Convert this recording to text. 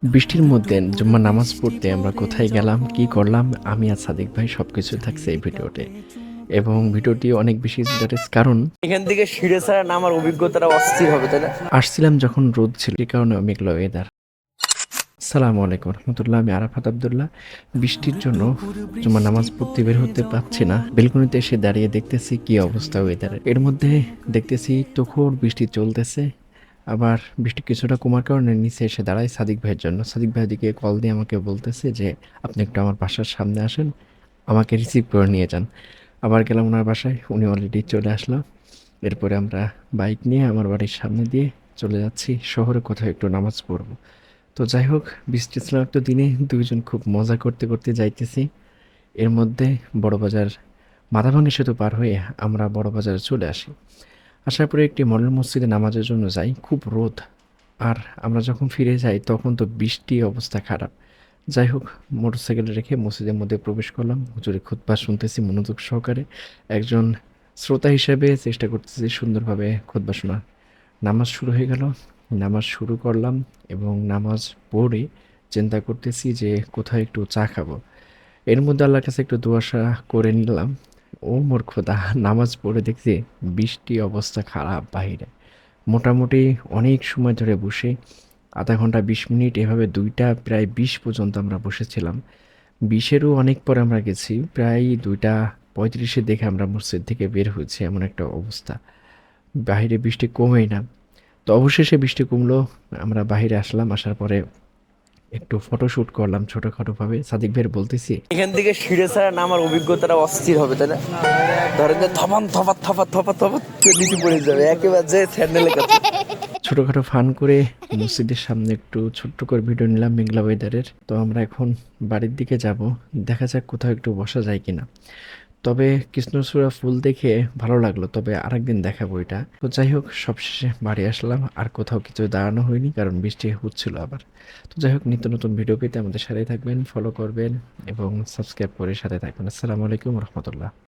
বৃষ্টির মধ্যে জুম্মার নামাজ পড়তে আমরা কোথায় গেলাম, কি করলাম, আমি আর সাদিক ভাই সবকিছু থাকছে এই ভিডিওতে। এবং ভিডিওটি অনেক বেশি ইন্টারেস্ট কারণ এখান থেকে সিঁড়ে ছাড়া নামার অভিজ্ঞতাটা অস্থির হবে, তাই না? আসছিলাম যখন রোদ ছিল, এই কারণে মেঘলা ওয়েদার। সালামু আলাইকুম রহমতুল্লাহ, আমি আরাফাত আবদুল্লাহ। বৃষ্টির জন্য জুম্মার নামাজ পড়তে বের হতে পারছি না। বেলকনিতে এসে দাঁড়িয়ে দেখতেছি কি অবস্থা ওয়েদারের। এর মধ্যে দেখতেছি তুখোড় বৃষ্টি চলতেছে। আবার বৃষ্টি কিছুটা কমার কারণে নিচে এসে দাঁড়াই সাদিক ভাইয়ের জন্য। সাদিক ভাই দিকে কল দিয়ে আমাকে বলতেছে যে আপনি একটু আমার বাসার সামনে আসেন, আমাকে রিসিভ করে নিয়ে যান। আবার গেলাম ওনার বাসায়, উনি অলরেডি চলে আসলো। এরপরে আমরা বাইক নিয়ে আমার বাড়ির সামনে দিয়ে চলে যাচ্ছি শহরে কোথাও একটু নামাজ পড়বো। তো যাই হোক, বৃষ্টিস্নাত দিনে দুইজন খুব মজা করতে করতে যাইতেছি। এর মধ্যে বড়বাজার মাথাভাঙা সেতু পার হয়ে আমরা বড়বাজারে চলে আসি। আসার পরে একটি মডেল মসজিদে নামাজের জন্য যাই, খুব রোদ। আর আমরা যখন ফিরে যাই তখন তো বৃষ্টি, অবস্থা খারাপ। যাই হোক, মোটরসাইকেল রেখে মসজিদের মধ্যে প্রবেশ করলাম। হুজুরের খুতবা শুনতেছি মনোযোগ সহকারে। একজন শ্রোতা হিসেবে চেষ্টা করতেছি সুন্দরভাবে খুতবা শোনার। নামাজ শুরু হয়ে গেল। নামাজ শুরু করলাম এবং নামাজ পড়ে চিন্তা করতেছি যে কোথাও একটু চা খাবো। এর মধ্যে আল্লাহর কাছে একটু দোয়া করে নিলাম। ও মোর খোদা! নামাজ পড়ে দেখছি বৃষ্টি, অবস্থা খারাপ বাহিরে। মোটামুটি অনেক সময় ধরে বসে ০.৫ ঘন্টা ২০ মিনিট এভাবে ২টা প্রায় ২০ পর্যন্ত আমরা বসেছিলাম। ২০-এরও অনেক পরে আমরা গেছি। প্রায় ২টা ৩৫-এ দেখে আমরা মসজিদ থেকে বের হয়েছি, এমন একটা অবস্থা। বাহিরে বৃষ্টি কমেই না। তো অবশেষে বৃষ্টি কমলো। আমরা বাহিরে আসলাম। আসার পরে একটু ফটোশুট করলাম ছোটখাটোভাবে। সাদিক ভাইয়ের বলতেছি এখান থেকে সিঁড়ে ছাড়া নামার অভিজ্ঞতাটা অস্থির হবে, তাই না? ধরেন যে থপান থপাত থপাত থপাত থপাত করে নিচে পড়ে যাবে একেবারে যে স্যান্ডেলের কাছে। ছোটখাটো ফান করে মসজিদের সামনে একটু ছোট্ট করে ভিডিও নিলাম মেঘলা ওয়েদারের। তো আমরা এখন বাড়ির দিকে যাব। দেখা যাক কোথাও একটু বসা যায় কিনা। তবে কৃষ্ণচূড়া ফুল দেখে ভালো লাগলো, তবে আরেকদিন দেখাবো এটা। তো যাই হোক, সবশেষে বাড়ি আসলাম। আর কোথাও কিছু দাঁড়ানো হয়নি কারণ বৃষ্টি হচ্ছিল আবার। তো যাই হোক, নিত্য নতুন ভিডিও পেতে আমাদের সাথে থাকবেন, ফলো করবেন এবং সাবস্ক্রাইব করে সাথে থাকবেন। আসসালামু আলাইকুম রহমতুল্লাহ।